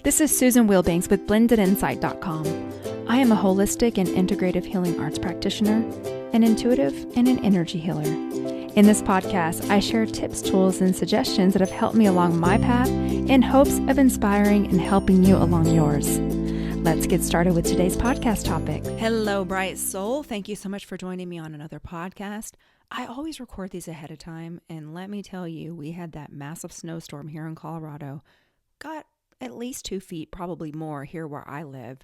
This is Susan Wilbanks with blendedinsight.com. I am a holistic and integrative healing arts practitioner, an intuitive, and an energy healer. In this podcast, I share tips, tools, and suggestions that have helped me along my path in hopes of inspiring and helping you along yours. Let's get started with today's podcast topic. Hello, bright soul. Thank you so much for joining me on another podcast. I always record these ahead of time, and let me tell you, we had that massive snowstorm here in Colorado. Got at least 2 feet, probably more, here where I live.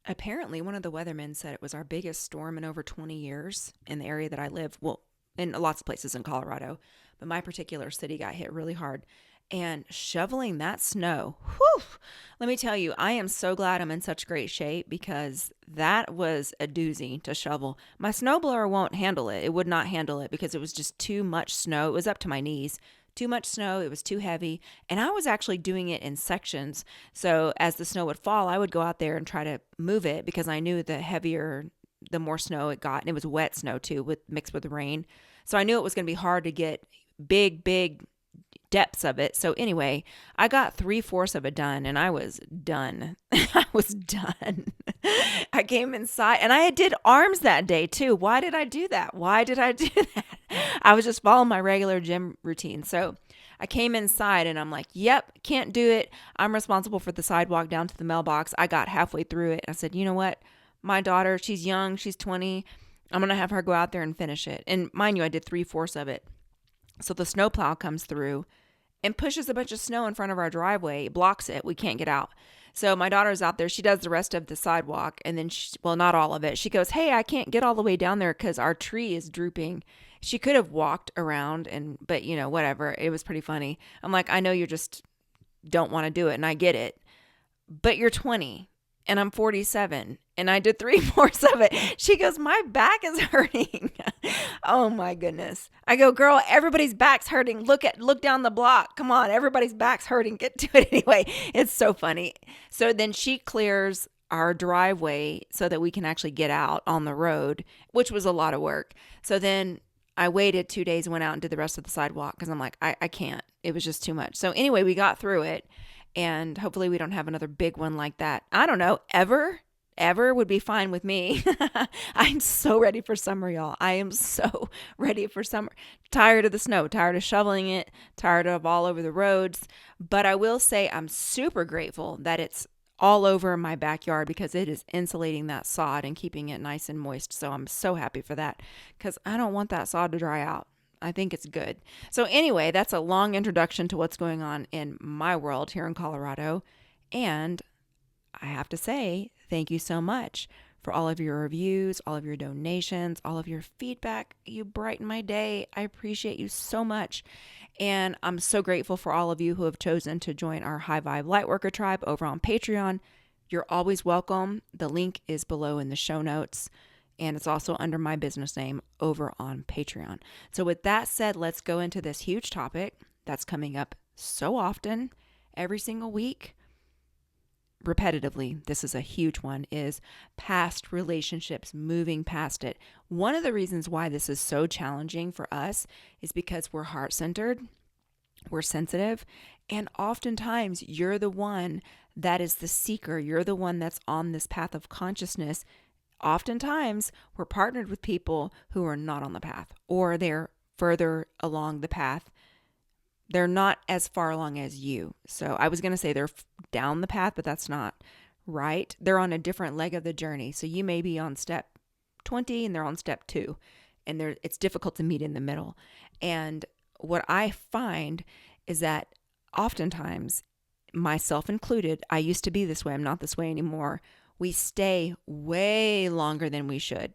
Apparently, one of the weathermen said it was our biggest storm in over 20 years in the area that I live. Well, in lots of places in Colorado, but my particular city got hit really hard. And shoveling that snow, whew, let me tell you, I am so glad I'm in such great shape because that was a doozy to shovel. My snowblower won't handle it. It would not handle it because it was just too much snow. It was up to my knees. Too much snow. It was too heavy. And I was actually doing it in sections. So as the snow would fall, I would go out there and try to move it because I knew the heavier, the more snow it got. And it was wet snow too, mixed with rain. So I knew it was going to be hard to get big depths of it. So anyway, I got 3/4 of it done and I was done. I was done. I came inside and I did arms that day too. Why did I do that? I was just following my regular gym routine. So I came inside and I'm like, yep, can't do it. I'm responsible for the sidewalk down to the mailbox. I got halfway through it. I said, you know what? My daughter, she's young, she's 20. I'm going to have her go out there and finish it. And mind you, I did 3/4 of it. So the snowplow comes through and pushes a bunch of snow in front of our driveway, blocks it. We can't get out. So my daughter's out there. She does the rest of the sidewalk. And then, not all of it. She goes, hey, I can't get all the way down there because our tree is drooping. She could have walked around, but whatever. It was pretty funny. I'm like, I know you just don't want to do it. And I get it. But you're 20 and I'm 47 and I did 3/4 of it. She goes, my back is hurting. Oh my goodness. I go, girl, everybody's back's hurting. Look down the block. Come on. Everybody's back's hurting. Get to it anyway. It's so funny. So then she clears our driveway so that we can actually get out on the road, which was a lot of work. So then I waited 2 days and went out and did the rest of the sidewalk because I'm like, I can't. It was just too much. So anyway, we got through it. And hopefully we don't have another big one like that. I don't know. Ever would be fine with me. I'm so ready for summer, y'all. I am so ready for summer. Tired of the snow, tired of shoveling it, tired of all over the roads. But I will say I'm super grateful that it's all over my backyard because it is insulating that sod and keeping it nice and moist. So I'm so happy for that because I don't want that sod to dry out. I think it's good. So anyway, that's a long introduction to what's going on in my world here in Colorado. And I have to say, thank you so much for all of your reviews, all of your donations, all of your feedback. You brighten my day. I appreciate you so much. And I'm so grateful for all of you who have chosen to join our High Vibe Lightworker tribe over on Patreon. You're always welcome. The link is below in the show notes. And it's also under my business name over on Patreon. So with that said, let's go into this huge topic that's coming up so often, every single week, repetitively. This is a huge one, is past relationships, moving past it. One of the reasons why this is so challenging for us is because we're heart-centered, we're sensitive, and oftentimes you're the one that is the seeker. You're the one that's on this path of consciousness. Oftentimes, we're partnered with people who are not on the path, or they're further along the path. They're not as far along as you. So I was going to say they're down the path, but that's not right. They're on a different leg of the journey. So you may be on step 20 and they're on step 2, and it's difficult to meet in the middle. And what I find is that oftentimes, myself included, I used to be this way. I'm not this way anymore. We stay way longer than we should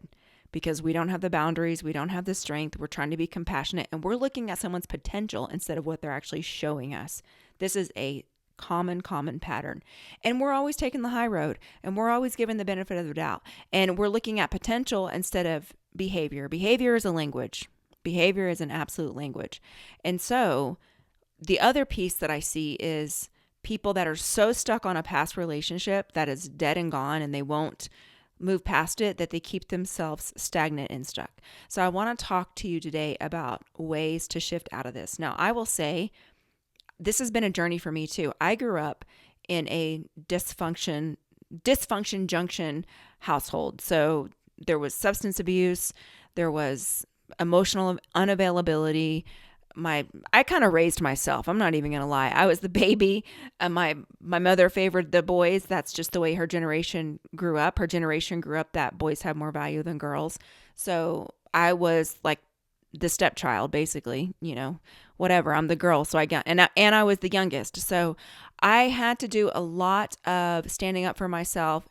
because we don't have the boundaries. We don't have the strength. We're trying to be compassionate and we're looking at someone's potential instead of what they're actually showing us. This is a common pattern. And we're always taking the high road and we're always given the benefit of the doubt. And we're looking at potential instead of behavior. Behavior is a language. Behavior is an absolute language. And so the other piece that I see is people that are so stuck on a past relationship that is dead and gone and they won't move past it, that they keep themselves stagnant and stuck. So I want to talk to you today about ways to shift out of this. Now, I will say this has been a journey for me too. I grew up in a dysfunction junction household. So there was substance abuse, there was emotional unavailability. I kind of raised myself. I'm not even going to lie. I was the baby. My mother favored the boys. That's just the way her generation grew up. Her generation grew up that boys have more value than girls. So I was like the stepchild, basically, whatever. I'm the girl. So and I was the youngest. So I had to do a lot of standing up for myself,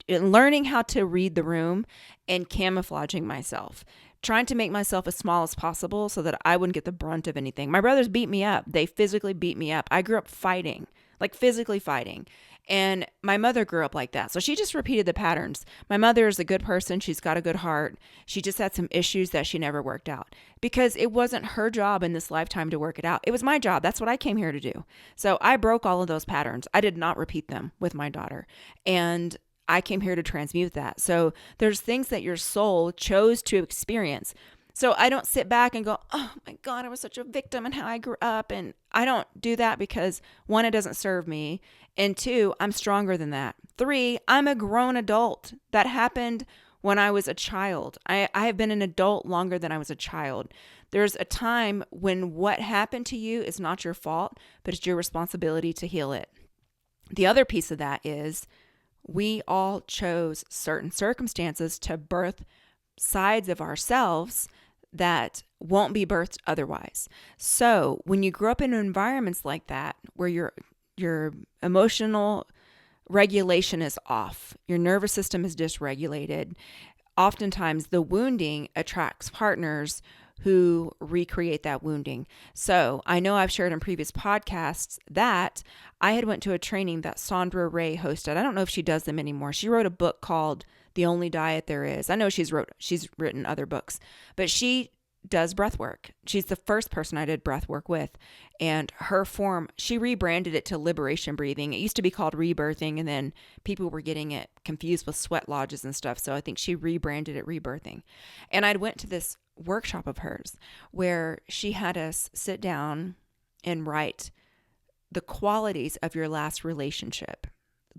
learning how to read the room and camouflaging myself, trying to make myself as small as possible so that I wouldn't get the brunt of anything. My brothers beat me up. They physically beat me up. I grew up fighting, like physically fighting. And my mother grew up like that. So she just repeated the patterns. My mother is a good person. She's got a good heart. She just had some issues that she never worked out because it wasn't her job in this lifetime to work it out. It was my job. That's what I came here to do. So I broke all of those patterns. I did not repeat them with my daughter. And I came here to transmute that. So there's things that your soul chose to experience. So I don't sit back and go, oh my God, I was such a victim in how I grew up. And I don't do that because 1, it doesn't serve me. And 2, I'm stronger than that. 3, I'm a grown adult. That happened when I was a child. I have been an adult longer than I was a child. There's a time when what happened to you is not your fault, but it's your responsibility to heal it. The other piece of that is we all chose certain circumstances to birth sides of ourselves that won't be birthed otherwise. So when you grow up in environments like that, where your emotional regulation is off, your nervous system is dysregulated, oftentimes the wounding attracts partners who recreate that wounding. So I know I've shared in previous podcasts that I had went to a training that Sandra Ray hosted. I don't know if she does them anymore. She wrote a book called The Only Diet There Is. I know she's written other books, but she does breath work. She's the first person I did breath work with. And her form, she rebranded it to liberation breathing. It used to be called rebirthing, and then people were getting it confused with sweat lodges and stuff. So I think she rebranded it rebirthing. And I went to this workshop of hers where she had us sit down and write the qualities of your last relationship.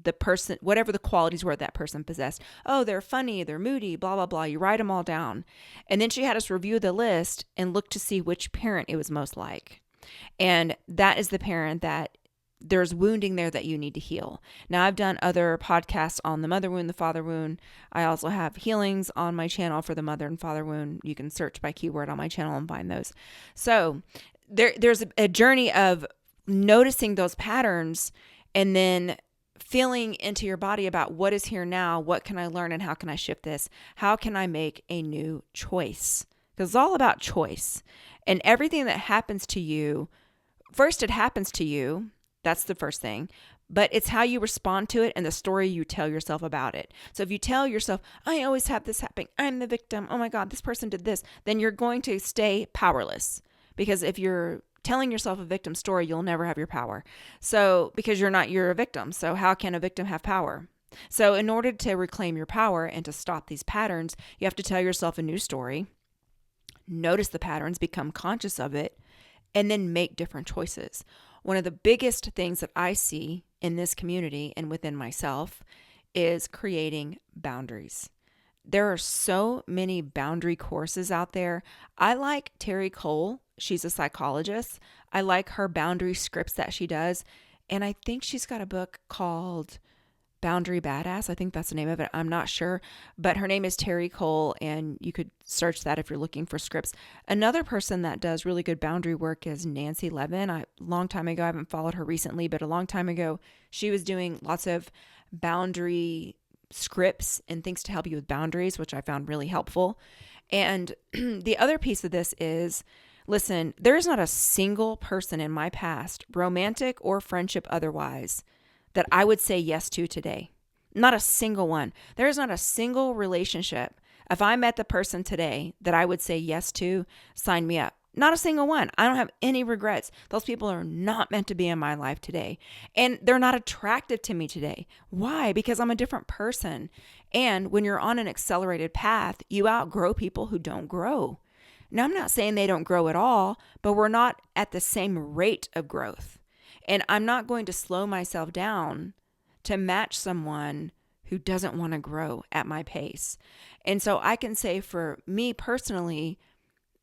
The person, whatever the qualities were that person possessed. Oh, they're funny, they're moody, blah, blah, blah. You write them all down. And then she had us review the list and look to see which parent it was most like. And that is the parent that there's wounding there that you need to heal. Now, I've done other podcasts on the mother wound, the father wound. I also have healings on my channel for the mother and father wound. You can search by keyword on my channel and find those. So there's a journey of noticing those patterns and then feeling into your body about what is here now, what can I learn, and how can I shift this? How can I make a new choice? Because it's all about choice. And everything that happens to you, first it happens to you. That's the first thing. But it's how you respond to it and the story you tell yourself about it. So if you tell yourself, I always have this happening, I'm the victim, oh my God, this person did this, then you're going to stay powerless. Because if you're telling yourself a victim story, you'll never have your power. So because you're a victim. So how can a victim have power? So in order to reclaim your power and to stop these patterns, you have to tell yourself a new story, notice the patterns, become conscious of it, and then make different choices. One of the biggest things that I see in this community and within myself is creating boundaries. There are so many boundary courses out there. I like Terry Cole. She's a psychologist. I like her boundary scripts that she does. And I think she's got a book called Boundary Badass. I think that's the name of it. I'm not sure. But her name is Terry Cole, and you could search that if you're looking for scripts. Another person that does really good boundary work is Nancy Levin. A long time ago, I haven't followed her recently, but a long time ago, she was doing lots of boundary scripts and things to help you with boundaries, which I found really helpful. And the other piece of this is, listen, there is not a single person in my past, romantic or friendship otherwise, that I would say yes to today. Not a single one. There is not a single relationship. If I met the person today that I would say yes to, sign me up. Not a single one. I don't have any regrets. Those people are not meant to be in my life today. And they're not attractive to me today. Why? Because I'm a different person. And when you're on an accelerated path, you outgrow people who don't grow. Now, I'm not saying they don't grow at all, but we're not at the same rate of growth. And I'm not going to slow myself down to match someone who doesn't want to grow at my pace. And so I can say for me personally,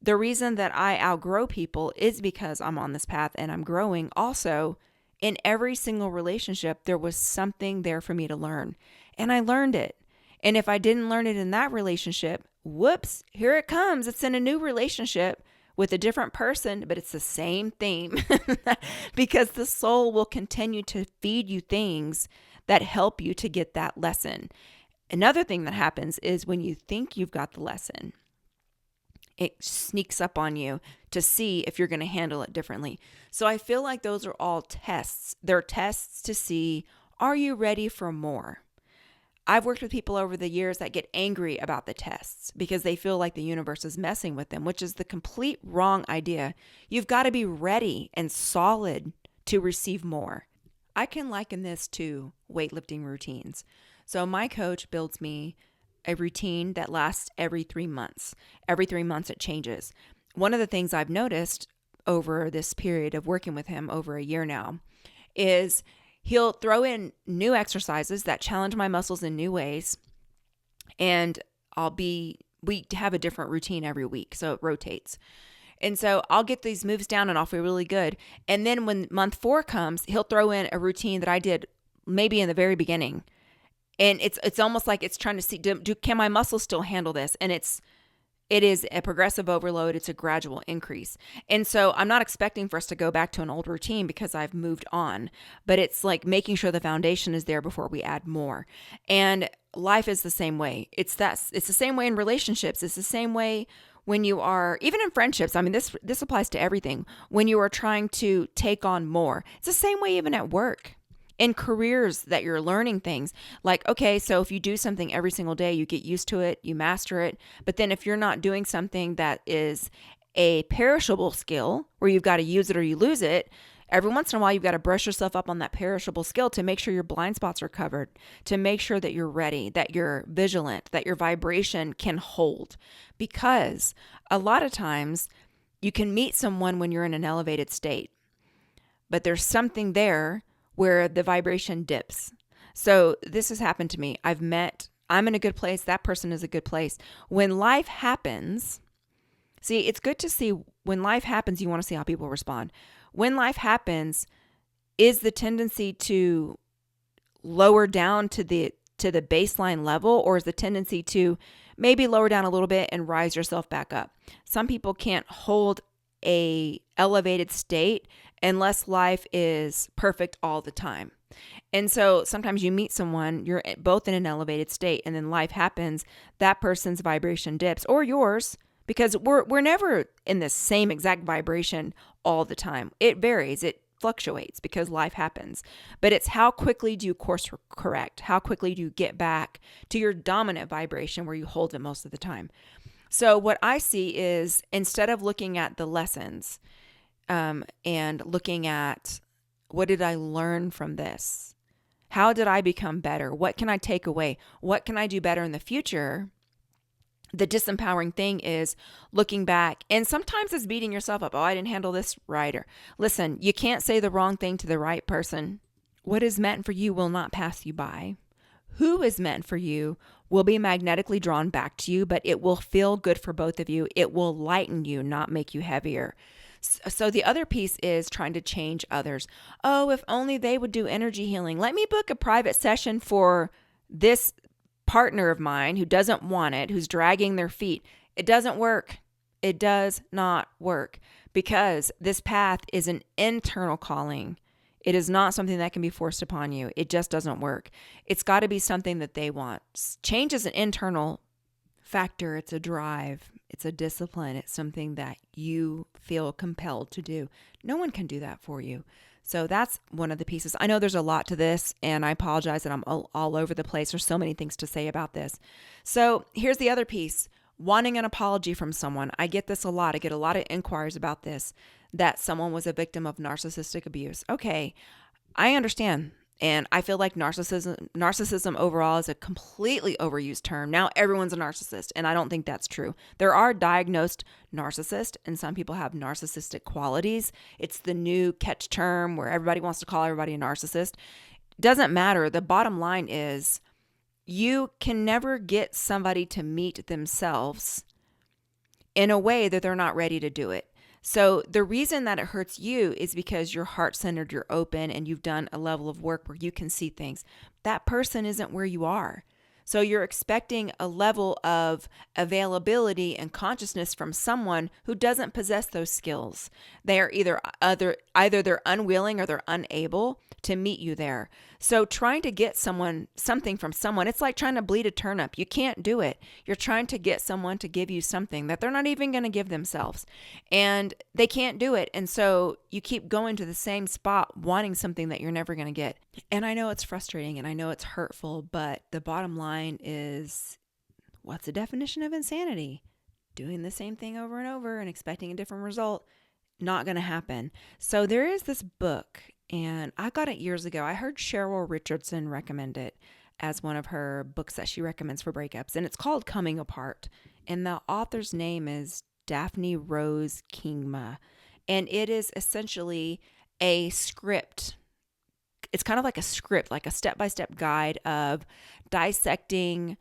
the reason that I outgrow people is because I'm on this path and I'm growing. Also, in every single relationship, there was something there for me to learn, and I learned it. And if I didn't learn it in that relationship, whoops, here it comes. It's in a new relationship with a different person, but it's the same theme because the soul will continue to feed you things that help you to get that lesson. Another thing that happens is when you think you've got the lesson, it sneaks up on you to see if you're going to handle it differently. So I feel like those are all tests. They're tests to see, are you ready for more? I've worked with people over the years that get angry about the tests because they feel like the universe is messing with them, which is the complete wrong idea. You've got to be ready and solid to receive more. I can liken this to weightlifting routines. So my coach builds me a routine that lasts every 3 months. Every 3 months it changes. One of the things I've noticed over this period of working with him over a year now is he'll throw in new exercises that challenge my muscles in new ways. And we have a different routine every week, so it rotates. And so I'll get these moves down and I'll feel really good. And then when month 4 comes, he'll throw in a routine that I did maybe in the very beginning. And it's almost like it's trying to see, can my muscles still handle this? And it is a progressive overload. It's a gradual increase. And so I'm not expecting for us to go back to an old routine because I've moved on, but it's like making sure the foundation is there before we add more. And life is the same way. It's the same way in relationships. It's the same way when you are, even in friendships. I mean, this applies to everything. When you are trying to take on more, it's the same way even at work. In careers that you're learning things like, okay, so if you do something every single day, you get used to it, you master it. But then if you're not doing something that is a perishable skill where you've got to use it or you lose it, every once in a while, you've got to brush yourself up on that perishable skill to make sure your blind spots are covered, to make sure that you're ready, that you're vigilant, that your vibration can hold. Because a lot of times you can meet someone when you're in an elevated state, but there's something there where the vibration dips. So this has happened to me. I'm in a good place. That person is a good place. When life happens, see, it's good to see when life happens, you want to see how people respond. When life happens, is the tendency to lower down to the baseline level, or is the tendency to maybe lower down a little bit and rise yourself back up? Some people can't hold a elevated state unless life is perfect all the time. And so sometimes you meet someone, you're both in an elevated state, and then life happens, that person's vibration dips, or yours, because we're never in the same exact vibration all the time. It varies, it fluctuates because life happens. But it's how quickly do you course correct? How quickly do you get back to your dominant vibration where you hold it most of the time? So what I see is, instead of looking at the lessons and looking at, what did I learn from this? How did I become better? What can I take away? What can I do better in the future? The disempowering thing is looking back, and sometimes it's beating yourself up. Oh, I didn't handle this right. Or listen, you can't say the wrong thing to the right person. What is meant for you will not pass you by. Who is meant for you will be magnetically drawn back to you, but it will feel good for both of you. It will lighten you, not make you heavier. So the other piece is trying to change others. Oh, if only they would do energy healing. Let me book a private session for this partner of mine who doesn't want it, who's dragging their feet. It doesn't work. It does not work, because this path is an internal calling. It is not something that can be forced upon you. It just doesn't work. It's got to be something that they want. Change is an internal factor. It's a drive. It's a discipline. It's something that you feel compelled to do. No one can do that for you. So that's one of the pieces. I know there's a lot to this, and I apologize that I'm all over the place. There's so many things to say about this. So here's the other piece. Wanting an apology from someone. I get this a lot. I get a lot of inquiries about this, that someone was a victim of narcissistic abuse. Okay, I understand. And I feel like narcissism overall is a completely overused term. Now everyone's a narcissist, and I don't think that's true. There are diagnosed narcissists, and some people have narcissistic qualities. It's the new catch term where everybody wants to call everybody a narcissist. Doesn't matter. The bottom line is you can never get somebody to meet themselves in a way that they're not ready to do it. So the reason that it hurts you is because you're heart-centered, you're open, and you've done a level of work where you can see things. That person isn't where you are. So you're expecting a level of availability and consciousness from someone who doesn't possess those skills. They are either they're unwilling or they're unable to meet you there. So trying to get something from someone, it's like trying to bleed a turnip. You can't do it. You're trying to get someone to give you something that they're not even going to give themselves. And they can't do it. And so you keep going to the same spot wanting something that you're never going to get. And I know it's frustrating and I know it's hurtful, but the bottom line is, what's the definition of insanity? Doing the same thing over and over and expecting a different result. Not going to happen. So there is this book, and I got it years ago. I heard Cheryl Richardson recommend it as one of her books that she recommends for breakups, and it's called Coming Apart. And the author's name is Daphne Rose Kingma, and it is essentially a script. It's kind of like a script, like a step-by-step guide of dissecting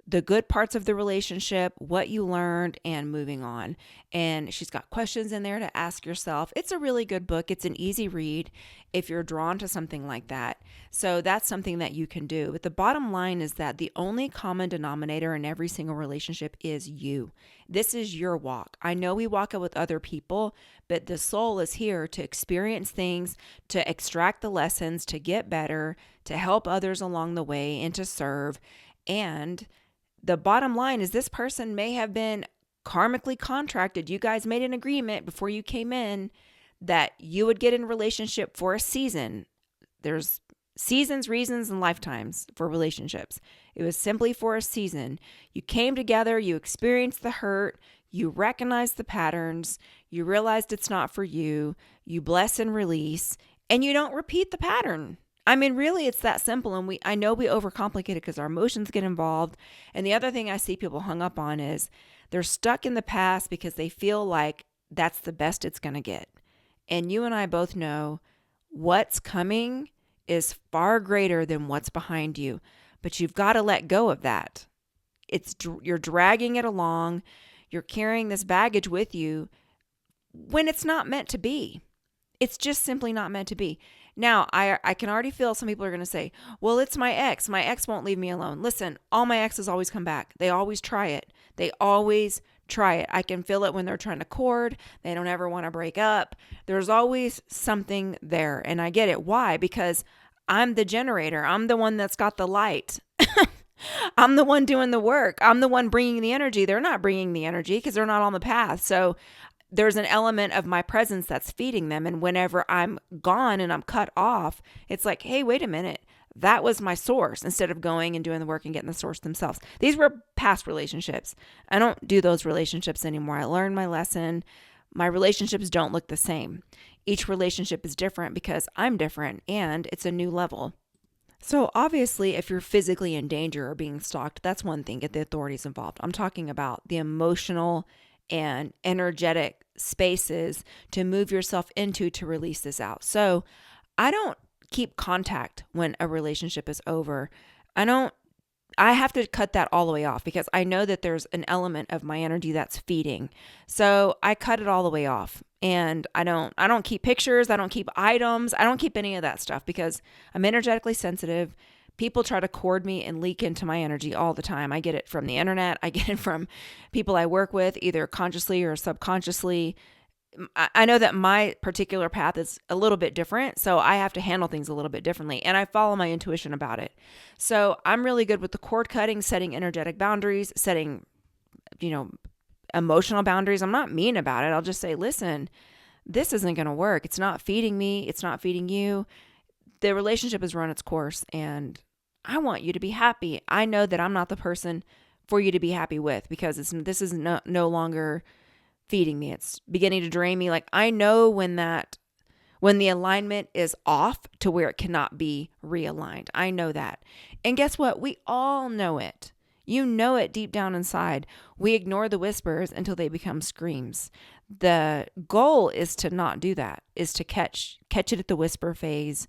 the good parts of the relationship, what you learned, and moving on. And she's got questions in there to ask yourself. It's a really good book. It's an easy read if you're drawn to something like that. So that's something that you can do. But the bottom line is that the only common denominator in every single relationship is you. This is your walk. I know we walk it with other people, but the soul is here to experience things, to extract the lessons, to get better, to help others along the way, and to serve. And the bottom line is this person may have been karmically contracted. You guys made an agreement before you came in that you would get in a relationship for a season. There's seasons, reasons, and lifetimes for relationships. It was simply for a season. You came together, you experienced the hurt, you recognized the patterns, you realized it's not for you, you bless and release, and you don't repeat the pattern. I mean, really, it's that simple. And I know we overcomplicate it because our emotions get involved. And the other thing I see people hung up on is they're stuck in the past because they feel like that's the best it's going to get. And you and I both know what's coming is far greater than what's behind you. But you've got to let go of that. You're dragging it along. You're carrying this baggage with you when it's not meant to be. It's just simply not meant to be. Now, I can already feel some people are going to say, well, it's my ex. My ex won't leave me alone. Listen, all my exes always come back. They always try it. They always try it. I can feel it when they're trying to court. They don't ever want to break up. There's always something there. And I get it. Why? Because I'm the generator. I'm the one that's got the light. I'm the one doing the work. I'm the one bringing the energy. They're not bringing the energy because they're not on the path. So there's an element of my presence that's feeding them. And whenever I'm gone and I'm cut off, it's like, hey, wait a minute. That was my source, instead of going and doing the work and getting the source themselves. These were past relationships. I don't do those relationships anymore. I learned my lesson. My relationships don't look the same. Each relationship is different because I'm different and it's a new level. So obviously, if you're physically in danger or being stalked, that's one thing. Get the authorities involved. I'm talking about the emotional and energetic spaces to move yourself into to release this out. So I don't keep contact when a relationship is over. I have to cut that all the way off because I know that there's an element of my energy that's feeding. So I cut it all the way off. And I don't keep pictures. I don't keep items. I don't keep any of that stuff because I'm energetically sensitive. People try to cord me and leak into my energy all the time. I get it from the internet. I get it from people I work with, either consciously or subconsciously. I know that my particular path is a little bit different, so I have to handle things a little bit differently, and I follow my intuition about it. So I'm really good with the cord cutting, setting energetic boundaries, setting, emotional boundaries. I'm not mean about it. I'll just say, listen, this isn't going to work. It's not feeding me. It's not feeding you. The relationship has run its course, and I want you to be happy. I know that I'm not the person for you to be happy with because this is no longer feeding me. It's beginning to drain me. Like I know when that when the alignment is off to where it cannot be realigned. I know that. And guess what? We all know it. You know it deep down inside. We ignore the whispers until they become screams. The goal is to not do that, is to catch it at the whisper phase,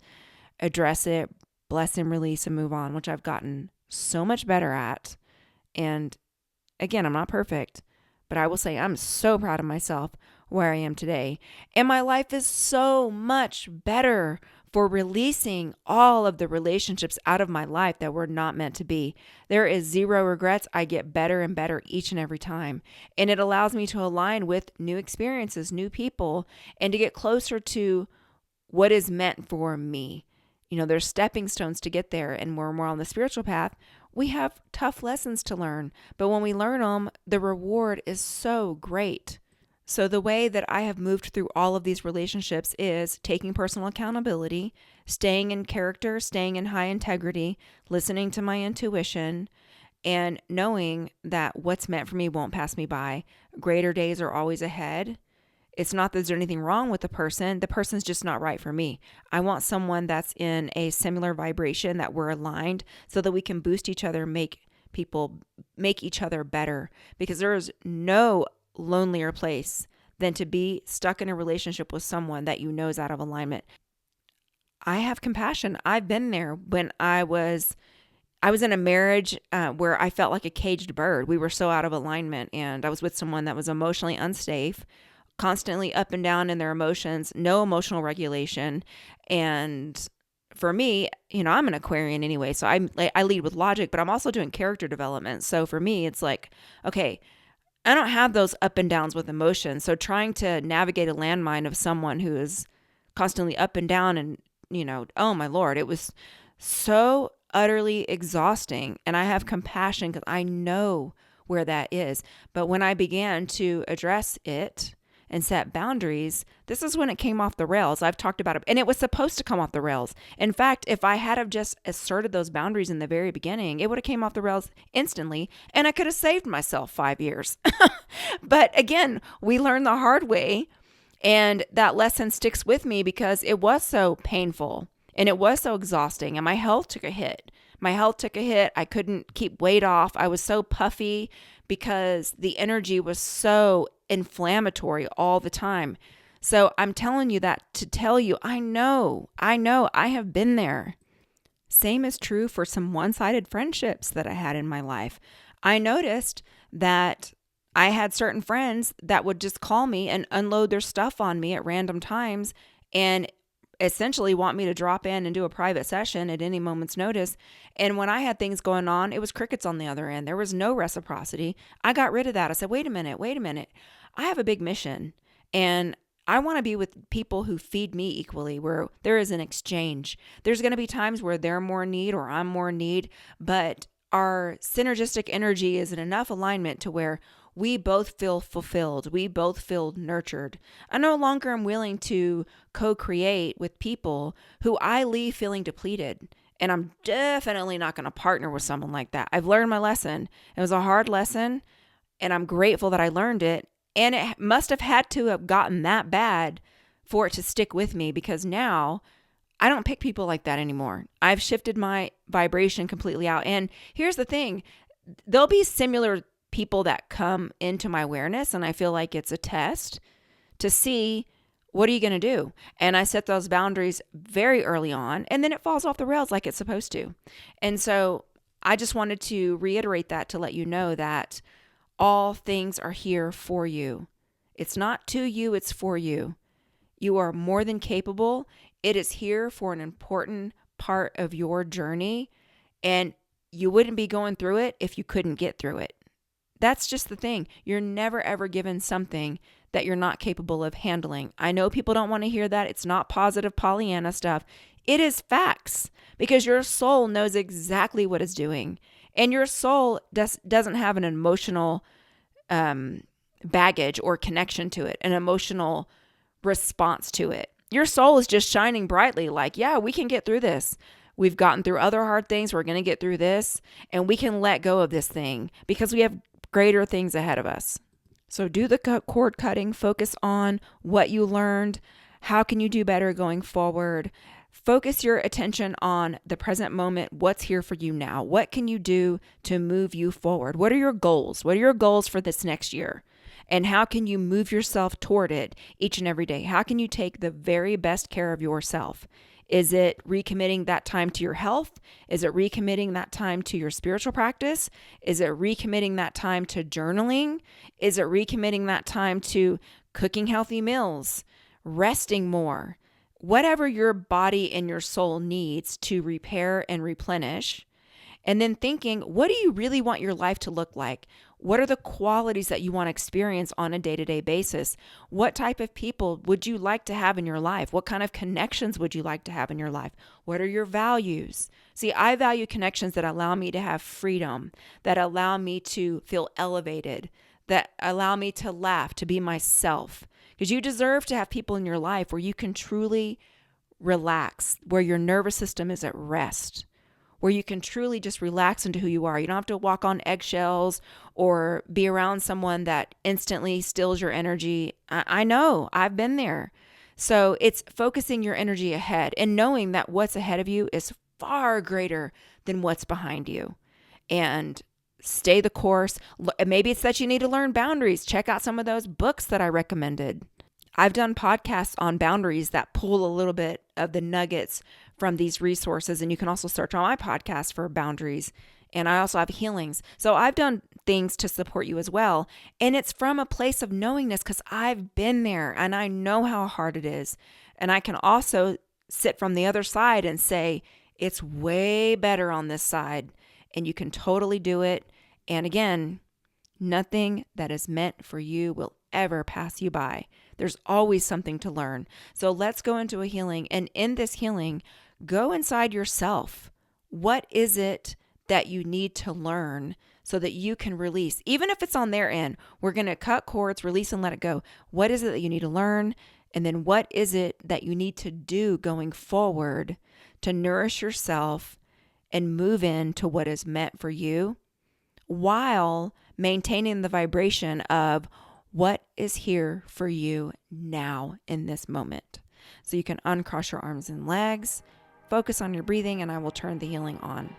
address it, bless and release and move on, which I've gotten so much better at. And again, I'm not perfect, but I will say I'm so proud of myself where I am today. And my life is so much better for releasing all of the relationships out of my life that were not meant to be. There is zero regrets. I get better and better each and every time. And it allows me to align with new experiences, new people, and to get closer to what is meant for me. You know, there's stepping stones to get there. And when we're on the spiritual path, we have tough lessons to learn. But when we learn them, the reward is so great. So the way that I have moved through all of these relationships is taking personal accountability, staying in character, staying in high integrity, listening to my intuition, and knowing that what's meant for me won't pass me by. Greater days are always ahead. It's not that there's anything wrong with the person. The person's just not right for me. I want someone that's in a similar vibration, that we're aligned, so that we can boost each other, make each other better. Because there is no lonelier place than to be stuck in a relationship with someone that you know is out of alignment. I have compassion. I've been there when I was in a marriage where I felt like a caged bird. We were so out of alignment, and I was with someone that was emotionally unsafe, constantly up and down in their emotions, no emotional regulation. And for me, you know, I'm an Aquarian anyway, so I lead with logic, but I'm also doing character development. So for me, it's like, okay, I don't have those up and downs with emotion. So trying to navigate a landmine of someone who is constantly up and down and, you know, oh my Lord, it was so utterly exhausting. And I have compassion because I know where that is. But when I began to address it and set boundaries, this is when it came off the rails. I've talked about it, and it was supposed to come off the rails. In fact, if I had have just asserted those boundaries in the very beginning, it would have came off the rails instantly, and I could have saved myself 5 years. But again, we learn the hard way, and that lesson sticks with me because it was so painful, and it was so exhausting, and my health took a hit. I couldn't keep weight off. I was so puffy because the energy was so inflammatory all the time. So I'm telling you that to tell you, I know, I have been there. Same is true for some one-sided friendships that I had in my life. I noticed that I had certain friends that would just call me and unload their stuff on me at random times and essentially want me to drop in and do a private session at any moment's notice. And when I had things going on, it was crickets on the other end. There was no reciprocity. I got rid of that. I said, wait a minute. I have a big mission, and I want to be with people who feed me equally, where there is an exchange. There's going to be times where they're more in need or I'm more in need, but our synergistic energy is in enough alignment to where we both feel fulfilled. We both feel nurtured. I no longer am willing to co-create with people who I leave feeling depleted. And I'm definitely not going to partner with someone like that. I've learned my lesson. It was a hard lesson, and I'm grateful that I learned it. And it must have had to have gotten that bad for it to stick with me, because now I don't pick people like that anymore. I've shifted my vibration completely out. And here's the thing. There'll be similar people that come into my awareness, and I feel like it's a test to see, what are you going to do? And I set those boundaries very early on, and then it falls off the rails like it's supposed to. And so I just wanted to reiterate that to let you know that all things are here for you. It's not to you, it's for you. You are more than capable. It is here for an important part of your journey, and you wouldn't be going through it if you couldn't get through it. That's just the thing. You're never, ever given something that you're not capable of handling. I know people don't want to hear that. It's not positive Pollyanna stuff. It is facts, because your soul knows exactly what it's doing. And your soul doesn't have an emotional baggage or connection to it, an emotional response to it. Your soul is just shining brightly like, yeah, we can get through this. We've gotten through other hard things. We're going to get through this, and we can let go of this thing because we have greater things ahead of us. So do the cord cutting, focus on what you learned, How can you do better going forward? Focus your attention on the present moment. What's here for you now? What can you do to move you forward? What are your goals? What are your goals for this next year? And how can you move yourself toward it each and every day? How can you take the very best care of yourself? Is it recommitting that time to your health? Is it recommitting that time to your spiritual practice? Is it recommitting that time to journaling? Is it recommitting that time to cooking healthy meals, resting more? Whatever your body and your soul needs to repair and replenish. And then thinking, what do you really want your life to look like? What are the qualities that you want to experience on a day-to-day basis? What type of people would you like to have in your life? What kind of connections would you like to have in your life? What are your values? See, I value connections that allow me to have freedom, that allow me to feel elevated, that allow me to laugh, to be myself. Because you deserve to have people in your life where you can truly relax, where your nervous system is at rest, where you can truly just relax into who you are. You don't have to walk on eggshells or be around someone that instantly steals your energy. I know, I've been there. So it's focusing your energy ahead and knowing that what's ahead of you is far greater than what's behind you. And stay the course. Maybe it's that you need to learn boundaries. Check out some of those books that I recommended. I've done podcasts on boundaries that pull a little bit of the nuggets from these resources. And you can also search on my podcast for boundaries. And I also have healings. So I've done things to support you as well. And it's from a place of knowingness because I've been there and I know how hard it is. And I can also sit from the other side and say, it's way better on this side. And you can totally do it. And again, nothing that is meant for you will ever pass you by. There's always something to learn. So let's go into a healing. And in this healing, go inside yourself. What is it that you need to learn so that you can release? Even if it's on their end, we're going to cut cords, release and let it go. What is it that you need to learn? And then what is it that you need to do going forward to nourish yourself and move into what is meant for you while maintaining the vibration of what is here for you now in this moment. So you can uncross your arms and legs, focus on your breathing, and I will turn the healing on.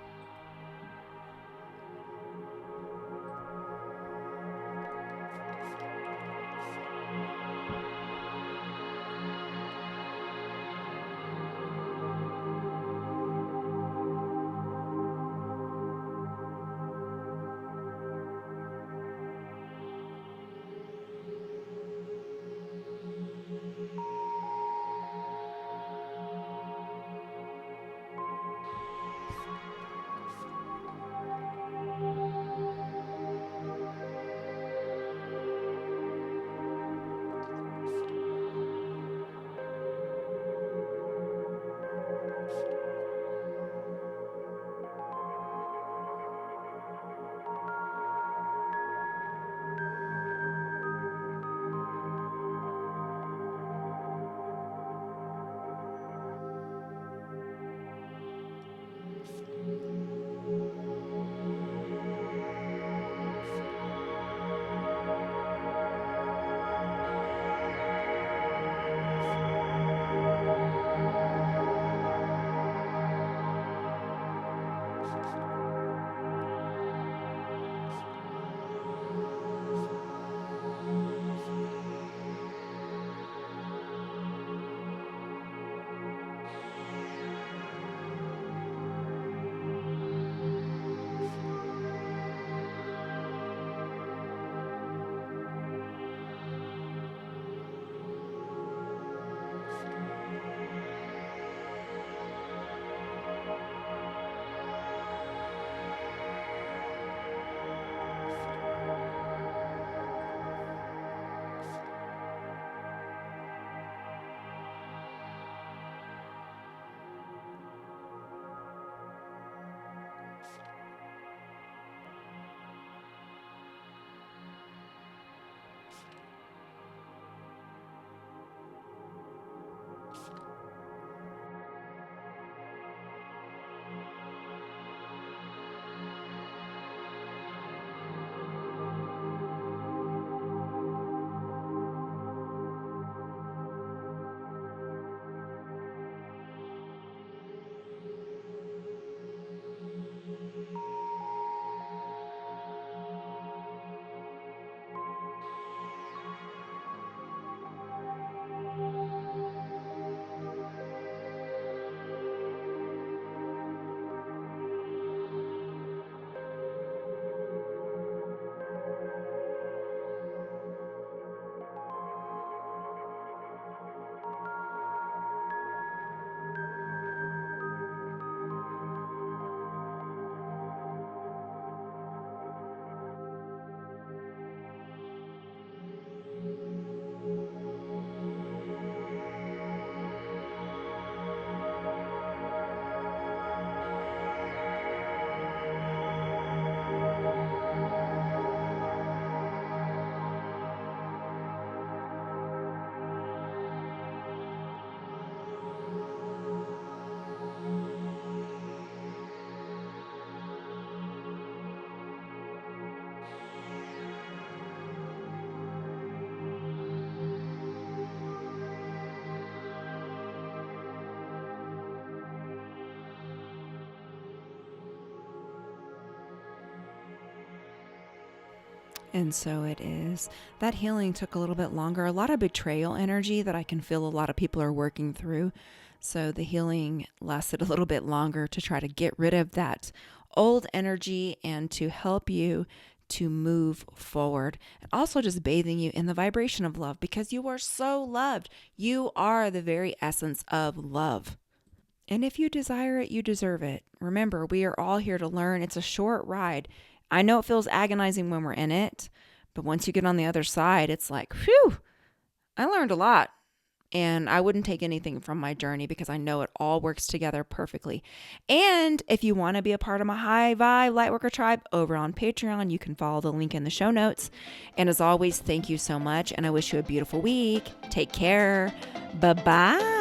And so it is. That healing took a little bit longer, a lot of betrayal energy that I can feel a lot of people are working through. So the healing lasted a little bit longer to try to get rid of that old energy and to help you to move forward. And also just bathing you in the vibration of love because you are so loved. You are the very essence of love. And if you desire it, you deserve it. Remember, we are all here to learn. It's a short ride. I know it feels agonizing when we're in it, but once you get on the other side, it's like, phew, I learned a lot. And I wouldn't take anything from my journey because I know it all works together perfectly. And if you want to be a part of my high vibe Lightworker tribe over on Patreon, you can follow the link in the show notes. And as always, thank you so much. And I wish you a beautiful week. Take care. Bye-bye.